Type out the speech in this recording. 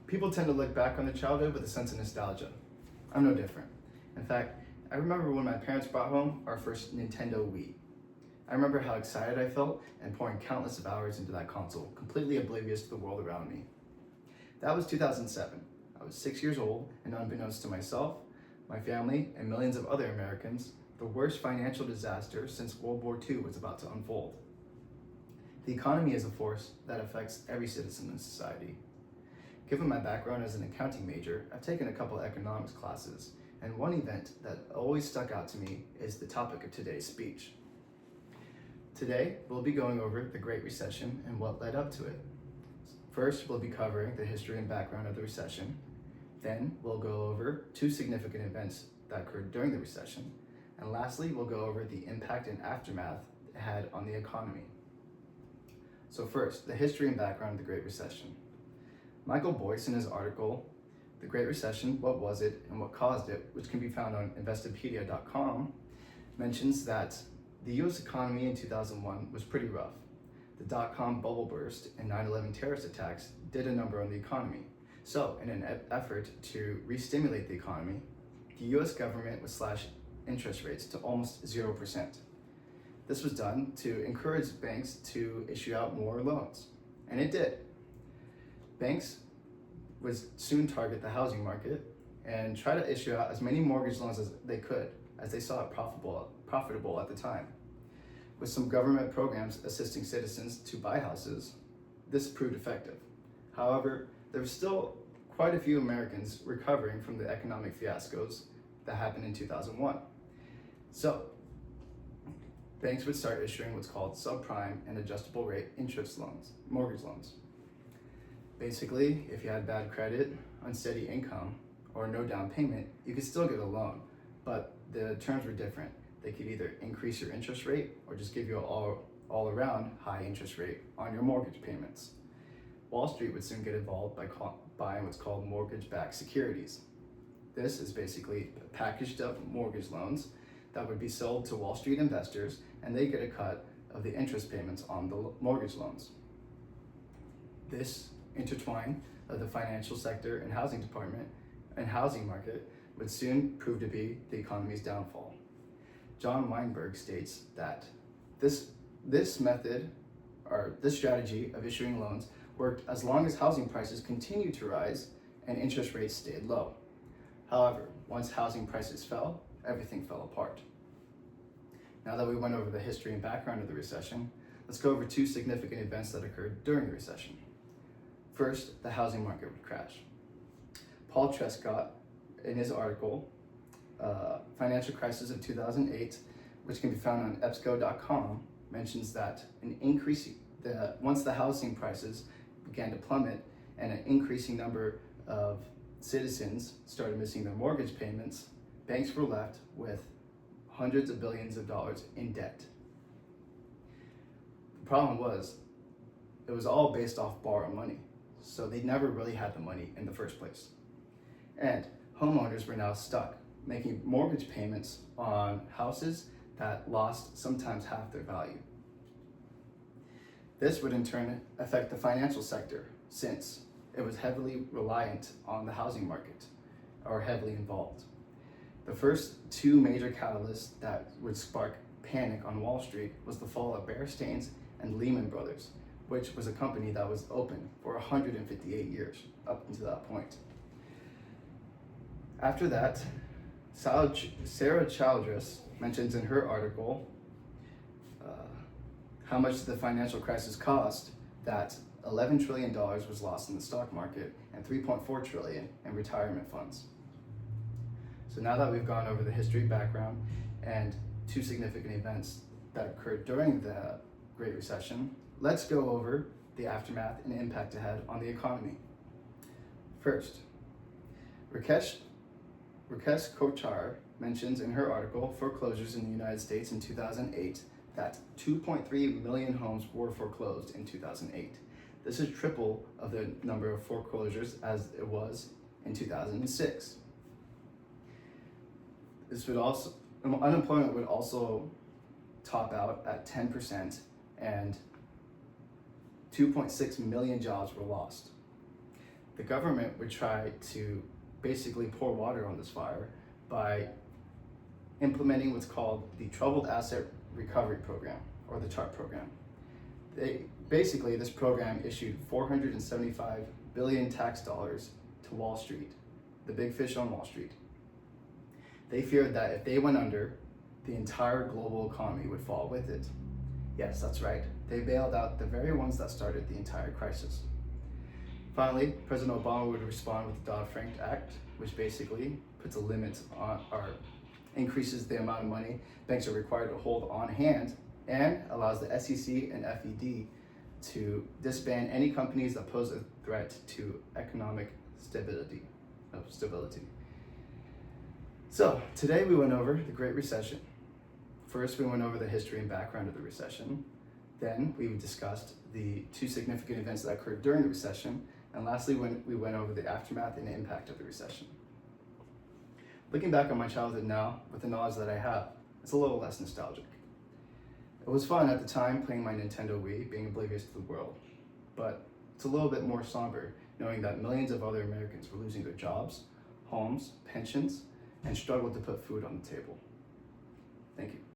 People tend to look back on their childhood with a sense of nostalgia. I'm no different. In fact, I remember when my parents brought home our first Nintendo Wii. I remember how excited I felt and pouring countless of hours into that console, completely oblivious to the world around me. That was 2007. I was 6 years old, and unbeknownst to myself, my family, and millions of other Americans, the worst financial disaster since World War II was about to unfold. The economy is a force that affects every citizen in society. Given my background as an accounting major, I've taken a couple economics classes, and one event that always stuck out to me is the topic of today's speech. Today, we'll be going over the Great Recession and what led up to it. First, we'll be covering the history and background of the recession. Then, we'll go over two significant events that occurred during the recession. And lastly, we'll go over the impact and aftermath it had on the economy. So first, the history and background of the Great Recession. Michael Boyce, in his article, The Great Recession, What Was It and What Caused It, which can be found on Investopedia.com, mentions that the US economy in 2001 was pretty rough. The dot-com bubble burst and 9/11 terrorist attacks did a number on the economy. So, in an effort to re-stimulate the economy, the US government would slash interest rates to almost 0%. This was done to encourage banks to issue out more loans, and it did. Banks would soon target the housing market and try to issue out as many mortgage loans as they could, as they saw it profitable at the time. With some government programs assisting citizens to buy houses, this proved effective. However, there were still quite a few Americans recovering from the economic fiascos that happened in 2001. So, banks would start issuing what's called subprime and adjustable rate interest loans, mortgage loans. Basically, if you had bad credit, unsteady income, or no down payment, you could still get a loan, but the terms were different. They could either increase your interest rate or just give you an all around high interest rate on your mortgage payments. Wall Street would soon get involved by buying what's called mortgage-backed securities. This is basically packaged up mortgage loans that would be sold to Wall Street investors, and they get a cut of the interest payments on the mortgage loans. This intertwine of the financial sector and housing department and housing market would soon prove to be the economy's downfall. John Weinberg states that this method, or this strategy of issuing loans, worked as long as housing prices continued to rise and interest rates stayed low. However, once housing prices fell, everything fell apart. Now that we went over the history and background of the recession, let's go over two significant events that occurred during the recession. First, the housing market would crash. Paul Trescott, in his article, Financial Crisis of 2008, which can be found on EBSCO.com, mentions that once the housing prices began to plummet and an increasing number of citizens started missing their mortgage payments, banks were left with hundreds of billions of dollars in debt. The problem was, it was all based off borrowed money, so they never really had the money in the first place. And homeowners were now stuck making mortgage payments on houses that lost sometimes half their value. This would in turn affect the financial sector, since it was heavily reliant on the housing market, or heavily involved. The first two major catalysts that would spark panic on Wall Street was the fall of Bear Stearns and Lehman Brothers, which was a company that was open for 158 years up until that point. After that, Sarah Childress mentions in her article how much the financial crisis cost, that $11 trillion was lost in the stock market and $3.4 trillion in retirement funds. So now that we've gone over the history, background, and two significant events that occurred during the Great Recession, let's go over the aftermath and impact it had on the economy. First, Rakesh Kochar mentions in her article, Foreclosures in the United States in 2008, that 2.3 million homes were foreclosed in 2008. This is triple of the number of foreclosures as it was in 2006. Unemployment would also top out at 10%, and 2.6 million jobs were lost. the government would try to basically pour water on this fire by implementing what's called the Troubled Asset Recovery Program, or the TARP program. This program issued 475 billion tax dollars to Wall Street, the big fish on Wall Street. They feared that if they went under, the entire global economy would fall with it. Yes, that's right. They bailed out the very ones that started the entire crisis. Finally, President Obama would respond with the Dodd-Frank Act, which basically puts a limit on, or increases the amount of money banks are required to hold on hand, and allows the SEC and FED to disband any companies that pose a threat to economic stability. So today we went over the Great Recession. First, we went over the history and background of the recession. Then we discussed the two significant events that occurred during the recession. And lastly, we went over the aftermath and the impact of the recession. Looking back on my childhood now, with the knowledge that I have, it's a little less nostalgic. It was fun at the time playing my Nintendo Wii, being oblivious to the world. But it's a little bit more somber, knowing that millions of other Americans were losing their jobs, homes, pensions, and struggled to put food on the table. Thank you.